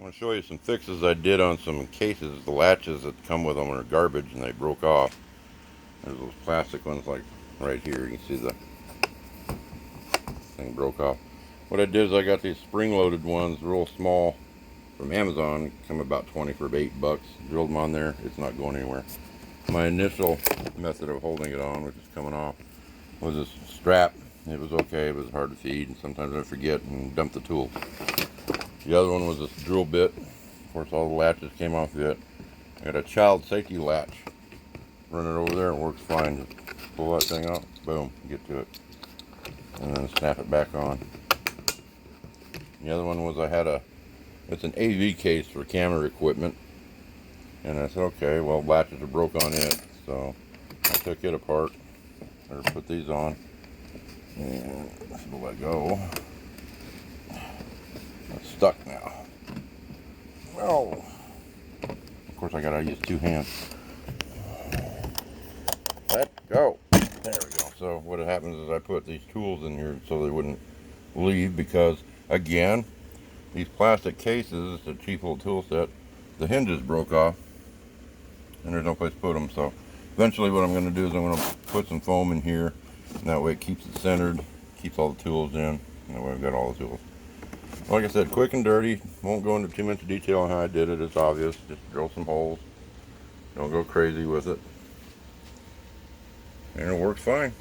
I'm going to show you some fixes I did on some cases. The latches that come with them are garbage and they broke off. There's those plastic ones like right here. You can see the thing broke off. What I did is I got these spring-loaded ones, real small, from Amazon. Come about 20 for $8. Drilled them on there. It's not going anywhere. My initial method of holding it on, which is coming off, was this strap. It was okay. It was hard to feed, and sometimes I forget and dump the tool. The other one was this drill bit. Of course, all the latches came off it. I got a child safety latch. Run it over there, and it works fine. Just pull that thing out, boom, get to it, and then snap it back on. The other one was it's an AV case for camera equipment, and I said, okay, well, latches are broke on it, so I took it apart, or put these on, and let go. It's stuck now. Oh, of course I gotta use two hands. Let go. There we go. So what happens is I put these tools in here so they wouldn't leave, because again, these plastic cases, it's a cheap little tool set, the hinges broke off and there's no place to put them. So eventually what I'm going to do is I'm going to put some foam in here, and that way it keeps it centered, keeps all the tools in, and that way I've got all the tools. Like I said, quick and dirty. Won't go into too much detail on how I did it. It's obvious. Just drill some holes. Don't go crazy with it. And it works fine.